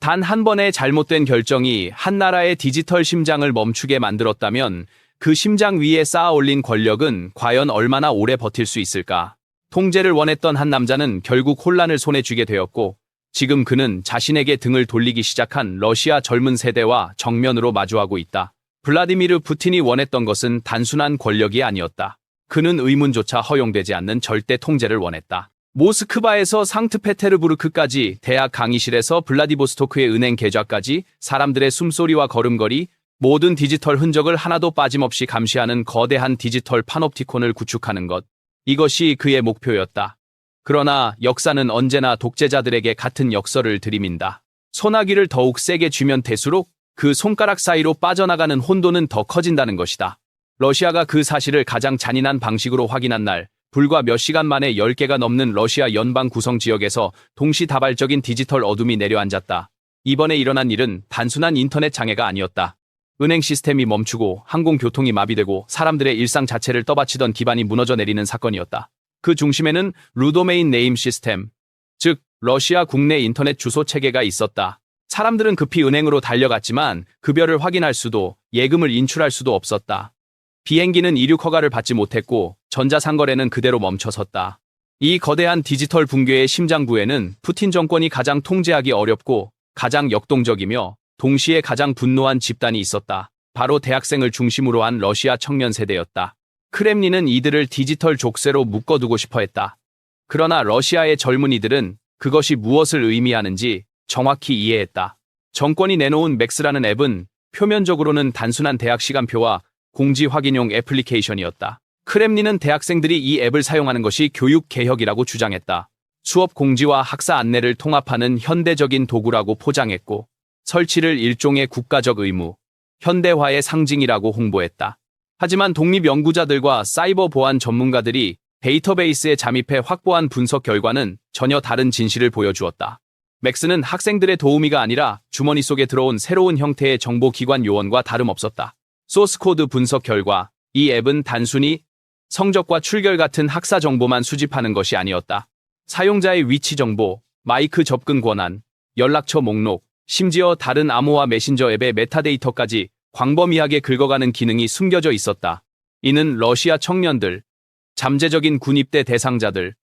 단 한 번의 잘못된 결정이 한 나라의 디지털 심장을 멈추게 만들었다면 그 심장 위에 쌓아 올린 권력은 과연 얼마나 오래 버틸 수 있을까? 통제를 원했던 한 남자는 결국 혼란을 손에 쥐게 되었고, 지금 그는 자신에게 등을 돌리기 시작한 러시아 젊은 세대와 정면으로 마주하고 있다. 블라디미르 푸틴이 원했던 것은 단순한 권력이 아니었다. 그는 의문조차 허용되지 않는 절대 통제를 원했다. 모스크바에서 상트페테르부르크까지, 대학 강의실에서 블라디보스토크의 은행 계좌까지, 사람들의 숨소리와 걸음걸이, 모든 디지털 흔적을 하나도 빠짐없이 감시하는 거대한 디지털 파놉티콘을 구축하는 것. 이것이 그의 목표였다. 그러나 역사는 언제나 독재자들에게 같은 역설을 들이민다. 소나기를 더욱 세게 쥐면 될수록 그 손가락 사이로 빠져나가는 혼돈은 더 커진다는 것이다. 러시아가 그 사실을 가장 잔인한 방식으로 확인한 날, 불과 몇 시간 만에 10개가 넘는 러시아 연방 구성 지역에서 동시다발적인 디지털 어둠이 내려앉았다. 이번에 일어난 일은 단순한 인터넷 장애가 아니었다. 은행 시스템이 멈추고 항공교통이 마비되고 사람들의 일상 자체를 떠받치던 기반이 무너져 내리는 사건이었다. 그 중심에는 루도메인 네임 시스템, 즉 러시아 국내 인터넷 주소 체계가 있었다. 사람들은 급히 은행으로 달려갔지만 급여를 확인할 수도 예금을 인출할 수도 없었다. 비행기는 이륙 허가를 받지 못했고 전자상거래는 그대로 멈춰섰다. 이 거대한 디지털 붕괴의 심장부에는 푸틴 정권이 가장 통제하기 어렵고 가장 역동적이며 동시에 가장 분노한 집단이 있었다. 바로 대학생을 중심으로 한 러시아 청년 세대였다. 크렘린은 이들을 디지털 족쇄로 묶어두고 싶어 했다. 그러나 러시아의 젊은이들은 그것이 무엇을 의미하는지 정확히 이해했다. 정권이 내놓은 맥스라는 앱은 표면적으로는 단순한 대학 시간표와 공지 확인용 애플리케이션이었다. 크렘린은 대학생들이 이 앱을 사용하는 것이 교육 개혁이라고 주장했다. 수업 공지와 학사 안내를 통합하는 현대적인 도구라고 포장했고, 설치를 일종의 국가적 의무, 현대화의 상징이라고 홍보했다. 하지만 독립연구자들과 사이버 보안 전문가들이 데이터베이스에 잠입해 확보한 분석 결과는 전혀 다른 진실을 보여주었다. 맥스는 학생들의 도우미가 아니라 주머니 속에 들어온 새로운 형태의 정보기관 요원과 다름없었다. 소스코드 분석 결과, 이 앱은 단순히 성적과 출결 같은 학사 정보만 수집하는 것이 아니었다. 사용자의 위치 정보, 마이크 접근 권한, 연락처 목록, 심지어 다른 암호화 메신저 앱의 메타데이터까지 광범위하게 긁어가는 기능이 숨겨져 있었다. 이는 러시아 청년들, 잠재적인 군입대 대상자들,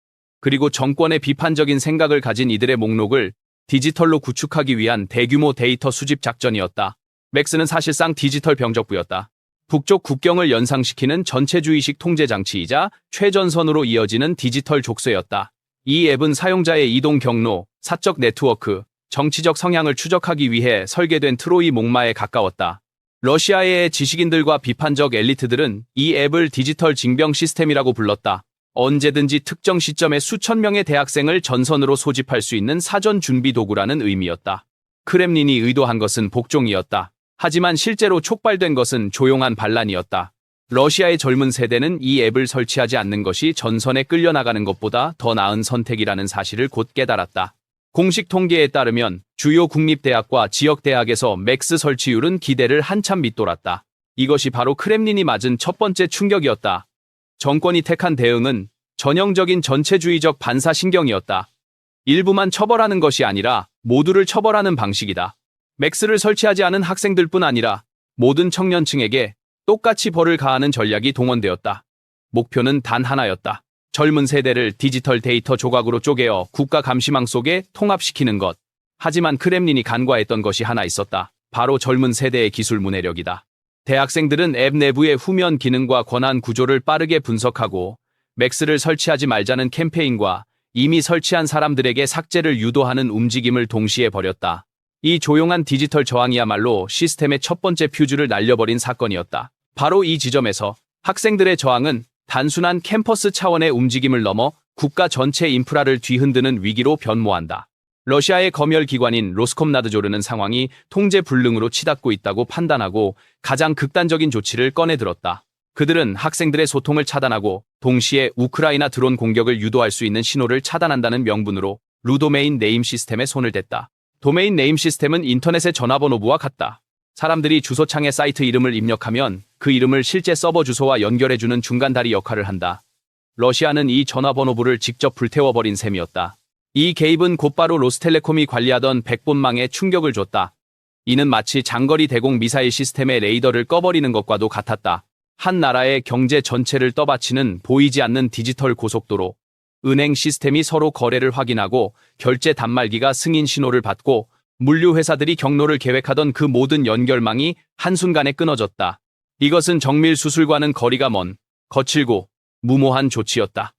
그리고 정권의 비판적인 생각을 가진 이들의 목록을 디지털로 구축하기 위한 대규모 데이터 수집 작전이었다. 맥스는 사실상 디지털 병적부였다. 북쪽 국경을 연상시키는 전체주의식 통제장치이자 최전선으로 이어지는 디지털 족쇄였다. 이 앱은 사용자의 이동 경로, 사적 네트워크, 정치적 성향을 추적하기 위해 설계된 트로이 목마에 가까웠다. 러시아의 지식인들과 비판적 엘리트들은 이 앱을 디지털 징병 시스템이라고 불렀다. 언제든지 특정 시점에 수천 명의 대학생을 전선으로 소집할 수 있는 사전 준비 도구라는 의미였다. 크렘린이 의도한 것은 복종이었다. 하지만 실제로 촉발된 것은 조용한 반란이었다. 러시아의 젊은 세대는 이 앱을 설치하지 않는 것이 전선에 끌려나가는 것보다 더 나은 선택이라는 사실을 곧 깨달았다. 공식 통계에 따르면 주요 국립대학과 지역대학에서 맥스 설치율은 기대를 한참 밑돌았다. 이것이 바로 크렘린이 맞은 첫 번째 충격이었다. 정권이 택한 대응은 전형적인 전체주의적 반사신경이었다. 일부만 처벌하는 것이 아니라 모두를 처벌하는 방식이다. 맥스를 설치하지 않은 학생들뿐 아니라 모든 청년층에게 똑같이 벌을 가하는 전략이 동원되었다. 목표는 단 하나였다. 젊은 세대를 디지털 데이터 조각으로 쪼개어 국가 감시망 속에 통합시키는 것. 하지만 크렘린이 간과했던 것이 하나 있었다. 바로 젊은 세대의 기술 문해력이다. 대학생들은 앱 내부의 후면 기능과 권한 구조를 빠르게 분석하고 맥스를 설치하지 말자는 캠페인과 이미 설치한 사람들에게 삭제를 유도하는 움직임을 동시에 벌였다. 이 조용한 디지털 저항이야말로 시스템의 첫 번째 퓨즈를 날려버린 사건이었다. 바로 이 지점에서 학생들의 저항은 단순한 캠퍼스 차원의 움직임을 넘어 국가 전체 인프라를 뒤흔드는 위기로 변모한다. 러시아의 검열기관인 로스콤나드조르는 상황이 통제 불능으로 치닫고 있다고 판단하고 가장 극단적인 조치를 꺼내들었다. 그들은 학생들의 소통을 차단하고 동시에 우크라이나 드론 공격을 유도할 수 있는 신호를 차단한다는 명분으로 루도메인 네임 시스템에 손을 댔다. 도메인 네임 시스템은 인터넷의 전화번호부와 같다. 사람들이 주소창에 사이트 이름을 입력하면 그 이름을 실제 서버 주소와 연결해주는 중간다리 역할을 한다. 러시아는 이 전화번호부를 직접 불태워버린 셈이었다. 이 개입은 곧바로 로스텔레콤이 관리하던 백본망에 충격을 줬다. 이는 마치 장거리 대공 미사일 시스템의 레이더를 꺼버리는 것과도 같았다. 한 나라의 경제 전체를 떠받치는 보이지 않는 디지털 고속도로. 은행 시스템이 서로 거래를 확인하고 결제 단말기가 승인 신호를 받고 물류회사들이 경로를 계획하던 그 모든 연결망이 한순간에 끊어졌다. 이것은 정밀 수술과는 거리가 먼, 거칠고 무모한 조치였다.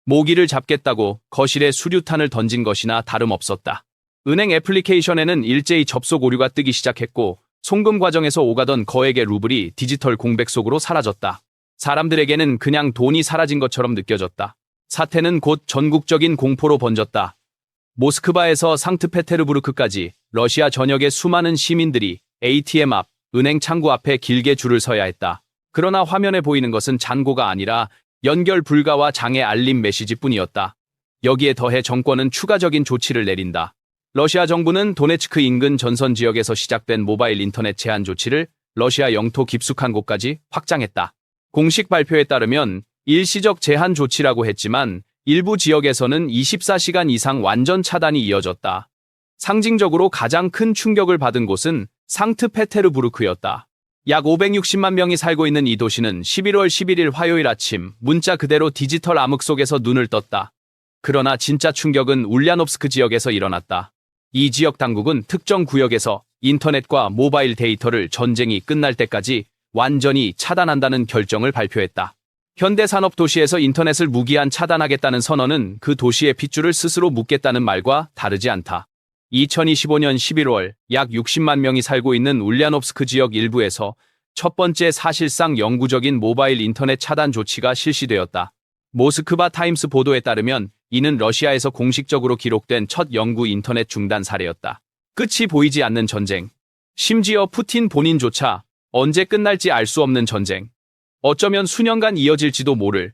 모기를 잡겠다고 거실에 수류탄을 던진 것이나 다름없었다. 은행 애플리케이션에는 일제히 접속 오류가 뜨기 시작했고 송금 과정에서 오가던 거액의 루블이 디지털 공백 속으로 사라졌다. 사람들에게는 그냥 돈이 사라진 것처럼 느껴졌다. 사태는 곧 전국적인 공포로 번졌다. 모스크바에서 상트페테르부르크까지 러시아 전역의 수많은 시민들이 ATM 앞, 은행 창구 앞에 길게 줄을 서야 했다. 그러나 화면에 보이는 것은 잔고가 아니라 연결 불가와 장애 알림 메시지뿐이었다. 여기에 더해 정권은 추가적인 조치를 내린다. 러시아 정부는 도네츠크 인근 전선 지역에서 시작된 모바일 인터넷 제한 조치를 러시아 영토 깊숙한 곳까지 확장했다. 공식 발표에 따르면 일시적 제한 조치라고 했지만 일부 지역에서는 24시간 이상 완전 차단이 이어졌다. 상징적으로 가장 큰 충격을 받은 곳은 상트페테르부르크였다. 약 560만 명이 살고 있는 이 도시는 11월 11일 화요일 아침 문자 그대로 디지털 암흑 속에서 눈을 떴다. 그러나 진짜 충격은 울야노브스크 지역에서 일어났다. 이 지역 당국은 특정 구역에서 인터넷과 모바일 데이터를 전쟁이 끝날 때까지 완전히 차단한다는 결정을 발표했다. 현대산업 도시에서 인터넷을 무기한 차단하겠다는 선언은 그 도시의 핏줄을 스스로 묶겠다는 말과 다르지 않다. 2025년 11월 약 60만 명이 살고 있는 울야노브스크 지역 일부에서 첫 번째 사실상 영구적인 모바일 인터넷 차단 조치가 실시되었다. 모스크바 타임스 보도에 따르면 이는 러시아에서 공식적으로 기록된 첫 영구 인터넷 중단 사례였다. 끝이 보이지 않는 전쟁. 심지어 푸틴 본인조차 언제 끝날지 알 수 없는 전쟁. 어쩌면 수년간 이어질지도 모를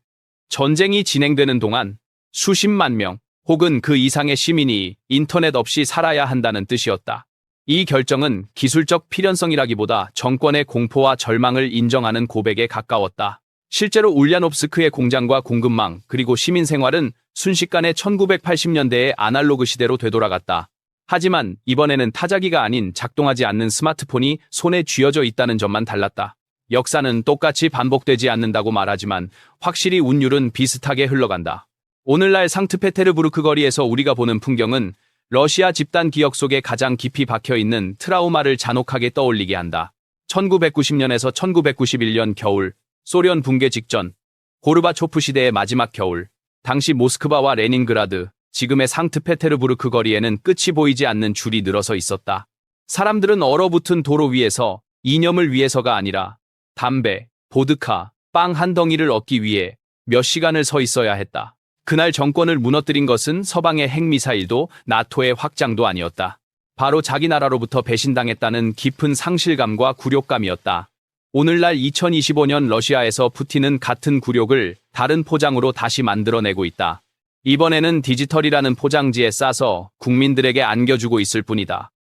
전쟁이 진행되는 동안 수십만 명 혹은 그 이상의 시민이 인터넷 없이 살아야 한다는 뜻이었다. 이 결정은 기술적 필연성이라기보다 정권의 공포와 절망을 인정하는 고백에 가까웠다. 실제로 울야노브스크의 공장과 공급망 그리고 시민 생활은 순식간에 1980년대의 아날로그 시대로 되돌아갔다. 하지만 이번에는 타자기가 아닌 작동하지 않는 스마트폰이 손에 쥐어져 있다는 점만 달랐다. 역사는 똑같이 반복되지 않는다고 말하지만 확실히 운율은 비슷하게 흘러간다. 오늘날 상트페테르부르크 거리에서 우리가 보는 풍경은 러시아 집단 기억 속에 가장 깊이 박혀있는 트라우마를 잔혹하게 떠올리게 한다. 1990년에서 1991년 겨울, 소련 붕괴 직전, 고르바초프 시대의 마지막 겨울, 당시 모스크바와 레닌그라드, 지금의 상트페테르부르크 거리에는 끝이 보이지 않는 줄이 늘어서 있었다. 사람들은 얼어붙은 도로 위에서 이념을 위해서가 아니라 담배, 보드카, 빵 한 덩이를 얻기 위해 몇 시간을 서 있어야 했다. 그날 정권을 무너뜨린 것은 서방의 핵미사일도 나토의 확장도 아니었다. 바로 자기 나라로부터 배신당했다는 깊은 상실감과 굴욕감이었다. 오늘날 2025년 러시아에서 푸틴은 같은 굴욕을 다른 포장으로 다시 만들어내고 있다. 이번에는 디지털이라는 포장지에 싸서 국민들에게 안겨주고 있을 뿐이다.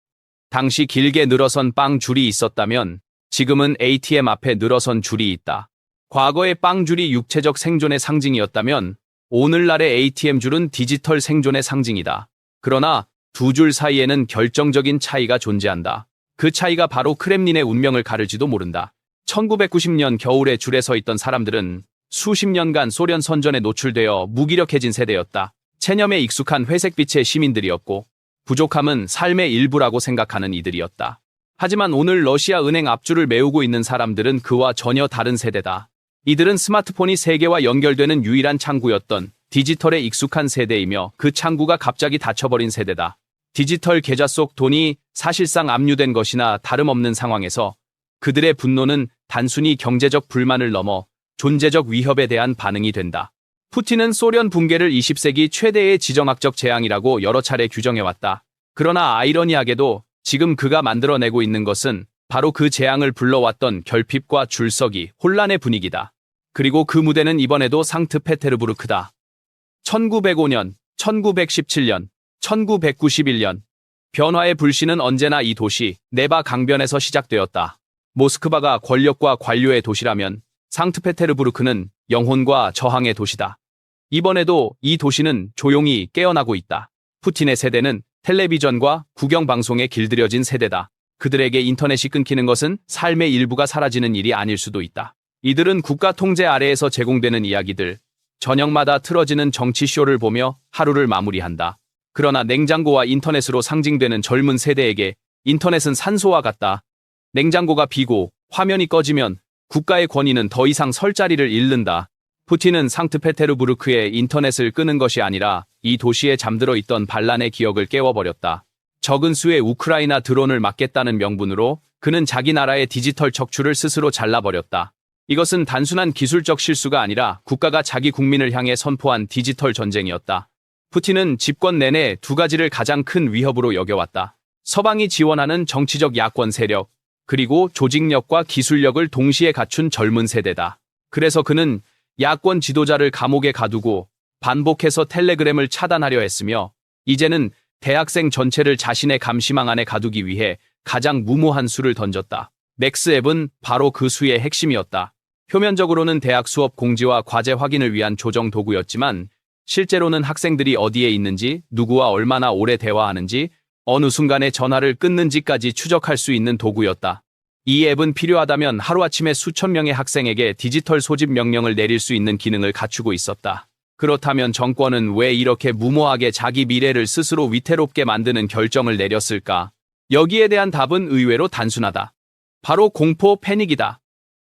당시 길게 늘어선 빵 줄이 있었다면 지금은 ATM 앞에 늘어선 줄이 있다. 과거의 빵 줄이 육체적 생존의 상징이었다면 오늘날의 ATM 줄은 디지털 생존의 상징이다. 그러나 두 줄 사이에는 결정적인 차이가 존재한다. 그 차이가 바로 크렘린의 운명을 가를지도 모른다. 1990년 겨울에 줄에 서 있던 사람들은 수십 년간 소련 선전에 노출되어 무기력해진 세대였다. 체념에 익숙한 회색빛의 시민들이었고 부족함은 삶의 일부라고 생각하는 이들이었다. 하지만 오늘 러시아 은행 앞줄을 메우고 있는 사람들은 그와 전혀 다른 세대다. 이들은 스마트폰이 세계와 연결되는 유일한 창구였던 디지털에 익숙한 세대이며 그 창구가 갑자기 닫혀버린 세대다. 디지털 계좌 속 돈이 사실상 압류된 것이나 다름없는 상황에서 그들의 분노는 단순히 경제적 불만을 넘어 존재적 위협에 대한 반응이 된다. 푸틴은 소련 붕괴를 20세기 최대의 지정학적 재앙이라고 여러 차례 규정해왔다. 그러나 아이러니하게도 지금 그가 만들어내고 있는 것은 바로 그 재앙을 불러왔던 결핍과 줄서기, 혼란의 분위기다. 그리고 그 무대는 이번에도 상트페테르부르크다. 1905년, 1917년, 1991년. 변화의 불씨는 언제나 이 도시, 네바 강변에서 시작되었다. 모스크바가 권력과 관료의 도시라면 상트페테르부르크는 영혼과 저항의 도시다. 이번에도 이 도시는 조용히 깨어나고 있다. 푸틴의 세대는 텔레비전과 국영방송에 길들여진 세대다. 그들에게 인터넷이 끊기는 것은 삶의 일부가 사라지는 일이 아닐 수도 있다. 이들은 국가 통제 아래에서 제공되는 이야기들, 저녁마다 틀어지는 정치쇼를 보며 하루를 마무리한다. 그러나 냉장고와 인터넷으로 상징되는 젊은 세대에게 인터넷은 산소와 같다. 냉장고가 비고 화면이 꺼지면 국가의 권위는 더 이상 설 자리를 잃는다. 푸틴은 상트페테르부르크의 인터넷을 끄는 것이 아니라 이 도시에 잠들어 있던 반란의 기억을 깨워버렸다. 적은 수의 우크라이나 드론을 막겠다는 명분으로 그는 자기 나라의 디지털 척추를 스스로 잘라버렸다. 이것은 단순한 기술적 실수가 아니라 국가가 자기 국민을 향해 선포한 디지털 전쟁이었다. 푸틴은 집권 내내 두 가지를 가장 큰 위협으로 여겨왔다. 서방이 지원하는 정치적 야권 세력, 그리고 조직력과 기술력을 동시에 갖춘 젊은 세대다. 그래서 그는 야권 지도자를 감옥에 가두고 반복해서 텔레그램을 차단하려 했으며 이제는 대학생 전체를 자신의 감시망 안에 가두기 위해 가장 무모한 수를 던졌다. 맥스 앱은 바로 그 수의 핵심이었다. 표면적으로는 대학 수업 공지와 과제 확인을 위한 조정 도구였지만 실제로는 학생들이 어디에 있는지, 누구와 얼마나 오래 대화하는지, 어느 순간에 전화를 끊는지까지 추적할 수 있는 도구였다. 이 앱은 필요하다면 하루아침에 수천 명의 학생에게 디지털 소집 명령을 내릴 수 있는 기능을 갖추고 있었다. 그렇다면 정권은 왜 이렇게 무모하게 자기 미래를 스스로 위태롭게 만드는 결정을 내렸을까? 여기에 대한 답은 의외로 단순하다. 바로 공포 패닉이다.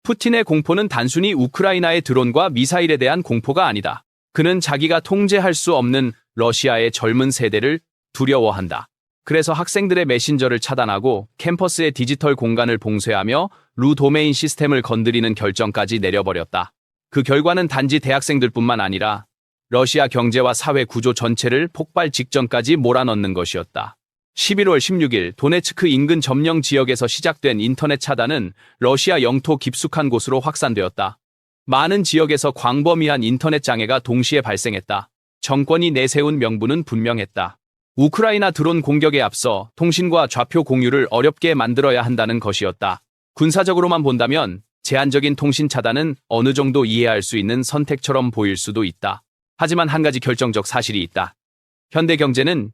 푸틴의 공포는 단순히 우크라이나의 드론과 미사일에 대한 공포가 아니다. 그는 자기가 통제할 수 없는 러시아의 젊은 세대를 두려워한다. 그래서 학생들의 메신저를 차단하고 캠퍼스의 디지털 공간을 봉쇄하며 루 도메인 시스템을 건드리는 결정까지 내려버렸다. 그 결과는 단지 대학생들뿐만 아니라 러시아 경제와 사회 구조 전체를 폭발 직전까지 몰아넣는 것이었다. 11월 16일 도네츠크 인근 점령 지역에서 시작된 인터넷 차단은 러시아 영토 깊숙한 곳으로 확산되었다. 많은 지역에서 광범위한 인터넷 장애가 동시에 발생했다. 정권이 내세운 명분은 분명했다. 우크라이나 드론 공격에 앞서 통신과 좌표 공유를 어렵게 만들어야 한다는 것이었다. 군사적으로만 본다면 제한적인 통신 차단은 어느 정도 이해할 수 있는 선택처럼 보일 수도 있다. 하지만 한 가지 결정적 사실이 있다. 현대 경제는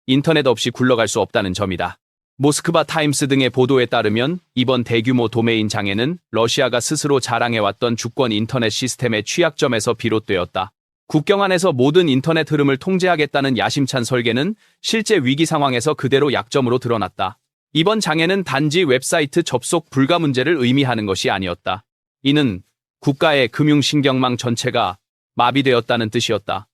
인터넷 없이 굴러갈 수 없다는 점이다. 모스크바 타임스 등의 보도에 따르면 이번 대규모 도메인 장애는 러시아가 스스로 자랑해왔던 주권 인터넷 시스템의 취약점에서 비롯되었다. 국경 안에서 모든 인터넷 흐름을 통제하겠다는 야심찬 설계는 실제 위기 상황에서 그대로 약점으로 드러났다. 이번 장애는 단지 웹사이트 접속 불가 문제를 의미하는 것이 아니었다. 이는 국가의 금융신경망 전체가 마비되었다는 뜻이었다.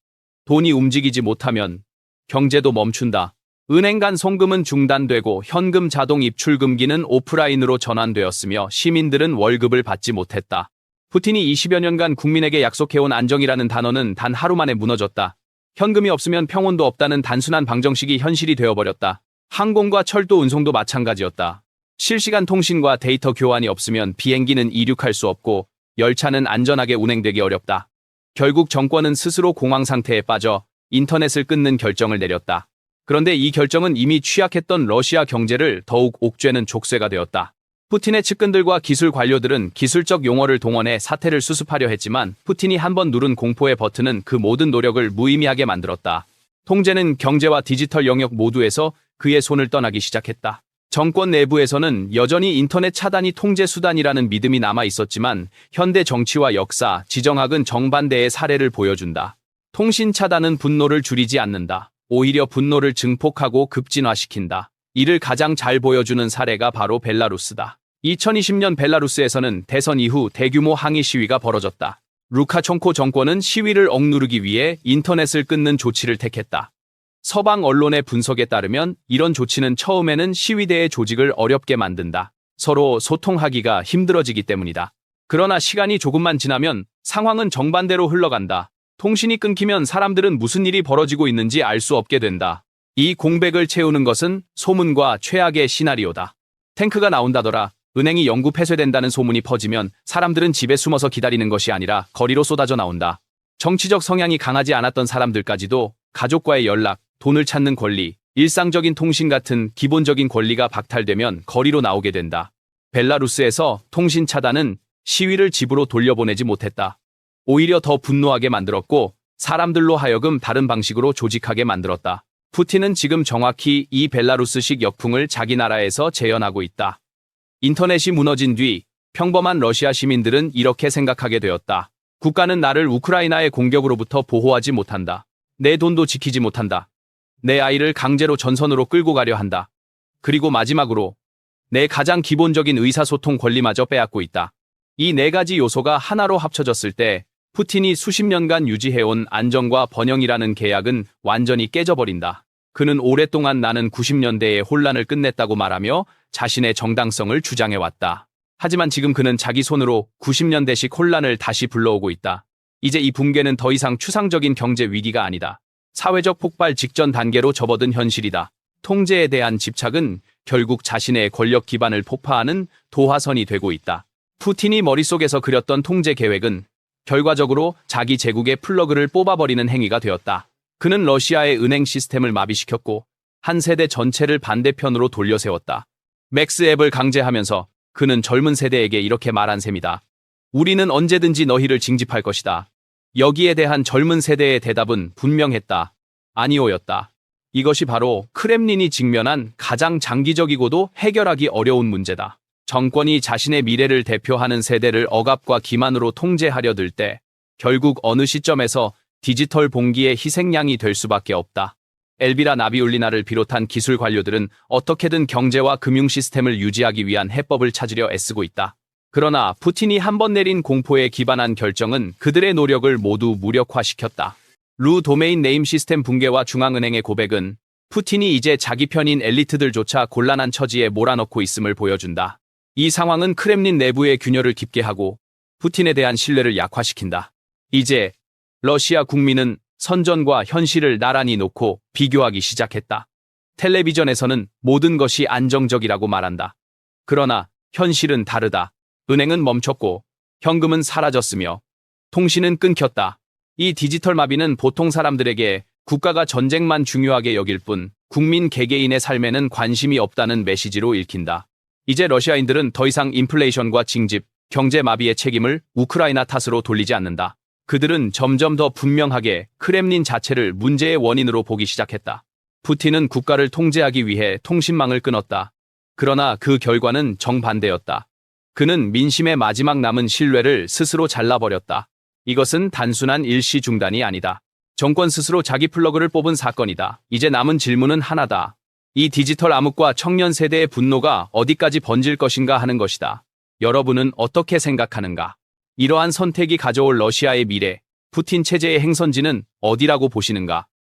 돈이 움직이지 못하면 경제도 멈춘다. 은행 간 송금은 중단되고 현금 자동 입출 금기는 오프라인으로 전환되었으며 시민들은 월급을 받지 못했다. 푸틴이 20여 년간 국민에게 약속해온 안정이라는 단어는 단 하루 만에 무너졌다. 현금이 없으면 평온도 없다는 단순한 방정식이 현실이 되어버렸다. 항공과 철도 운송도 마찬가지였다. 실시간 통신과 데이터 교환이 없으면 비행기는 이륙할 수 없고 열차는 안전하게 운행되기 어렵다. 결국 정권은 스스로 공황 상태에 빠져 인터넷을 끊는 결정을 내렸다. 그런데 이 결정은 이미 취약했던 러시아 경제를 더욱 옥죄는 족쇄가 되었다. 푸틴의 측근들과 기술 관료들은 기술적 용어를 동원해 사태를 수습하려 했지만 푸틴이 한번 누른 공포의 버튼은 그 모든 노력을 무의미하게 만들었다. 통제는 경제와 디지털 영역 모두에서 그의 손을 떠나기 시작했다. 정권 내부에서는 여전히 인터넷 차단이 통제 수단이라는 믿음이 남아 있었지만 현대 정치와 역사, 지정학은 정반대의 사례를 보여준다. 통신 차단은 분노를 줄이지 않는다. 오히려 분노를 증폭하고 급진화시킨다. 이를 가장 잘 보여주는 사례가 바로 벨라루스다. 2020년 벨라루스에서는 대선 이후 대규모 항의 시위가 벌어졌다. 루카숑코 정권은 시위를 억누르기 위해 인터넷을 끊는 조치를 택했다. 서방 언론의 분석에 따르면 이런 조치는 처음에는 시위대의 조직을 어렵게 만든다. 서로 소통하기가 힘들어지기 때문이다. 그러나 시간이 조금만 지나면 상황은 정반대로 흘러간다. 통신이 끊기면 사람들은 무슨 일이 벌어지고 있는지 알 수 없게 된다. 이 공백을 채우는 것은 소문과 최악의 시나리오다. 탱크가 나온다더라. 은행이 영구 폐쇄된다는 소문이 퍼지면 사람들은 집에 숨어서 기다리는 것이 아니라 거리로 쏟아져 나온다. 정치적 성향이 강하지 않았던 사람들까지도 가족과의 연락, 돈을 찾는 권리, 일상적인 통신 같은 기본적인 권리가 박탈되면 거리로 나오게 된다. 벨라루스에서 통신 차단은 시위를 집으로 돌려보내지 못했다. 오히려 더 분노하게 만들었고 사람들로 하여금 다른 방식으로 조직하게 만들었다. 푸틴은 지금 정확히 이 벨라루스식 역풍을 자기 나라에서 재현하고 있다. 인터넷이 무너진 뒤 평범한 러시아 시민들은 이렇게 생각하게 되었다. 국가는 나를 우크라이나의 공격으로부터 보호하지 못한다. 내 돈도 지키지 못한다. 내 아이를 강제로 전선으로 끌고 가려 한다. 그리고 마지막으로 내 가장 기본적인 의사소통 권리마저 빼앗고 있다. 이 네 가지 요소가 하나로 합쳐졌을 때 푸틴이 수십 년간 유지해온 안정과 번영이라는 계약은 완전히 깨져버린다. 그는 오랫동안 나는 90년대의 혼란을 끝냈다고 말하며 자신의 정당성을 주장해왔다. 하지만 지금 그는 자기 손으로 90년대식 혼란을 다시 불러오고 있다. 이제 이 붕괴는 더 이상 추상적인 경제 위기가 아니다. 사회적 폭발 직전 단계로 접어든 현실이다. 통제에 대한 집착은 결국 자신의 권력 기반을 폭파하는 도화선이 되고 있다. 푸틴이 머릿속에서 그렸던 통제 계획은 결과적으로 자기 제국의 플러그를 뽑아버리는 행위가 되었다. 그는 러시아의 은행 시스템을 마비시켰고 한 세대 전체를 반대편으로 돌려세웠다. 맥스 앱을 강제하면서 그는 젊은 세대에게 이렇게 말한 셈이다. 우리는 언제든지 너희를 징집할 것이다. 여기에 대한 젊은 세대의 대답은 분명했다. 아니오였다. 이것이 바로 크렘린이 직면한 가장 장기적이고도 해결하기 어려운 문제다. 정권이 자신의 미래를 대표하는 세대를 억압과 기만으로 통제하려 들 때 결국 어느 시점에서 디지털 봉기의 희생양이 될 수밖에 없다. 엘비라 나비울리나를 비롯한 기술 관료들은 어떻게든 경제와 금융 시스템을 유지하기 위한 해법을 찾으려 애쓰고 있다. 그러나 푸틴이 한 번 내린 공포에 기반한 결정은 그들의 노력을 모두 무력화시켰다. 루 도메인 네임 시스템 붕괴와 중앙은행의 고백은 푸틴이 이제 자기 편인 엘리트들조차 곤란한 처지에 몰아넣고 있음을 보여준다. 이 상황은 크렘린 내부의 균열을 깊게 하고 푸틴에 대한 신뢰를 약화시킨다. 이제 러시아 국민은 선전과 현실을 나란히 놓고 비교하기 시작했다. 텔레비전에서는 모든 것이 안정적이라고 말한다. 그러나 현실은 다르다. 은행은 멈췄고 현금은 사라졌으며 통신은 끊겼다. 이 디지털 마비는 보통 사람들에게 국가가 전쟁만 중요하게 여길 뿐 국민 개개인의 삶에는 관심이 없다는 메시지로 읽힌다. 이제 러시아인들은 더 이상 인플레이션과 징집, 경제 마비의 책임을 우크라이나 탓으로 돌리지 않는다. 그들은 점점 더 분명하게 크렘린 자체를 문제의 원인으로 보기 시작했다. 푸틴은 국가를 통제하기 위해 통신망을 끊었다. 그러나 그 결과는 정반대였다. 그는 민심의 마지막 남은 신뢰를 스스로 잘라버렸다. 이것은 단순한 일시 중단이 아니다. 정권 스스로 자기 플러그를 뽑은 사건이다. 이제 남은 질문은 하나다. 이 디지털 암흑과 청년 세대의 분노가 어디까지 번질 것인가 하는 것이다. 여러분은 어떻게 생각하는가? 이러한 선택이 가져올 러시아의 미래, 푸틴 체제의 행선지는 어디라고 보시는가?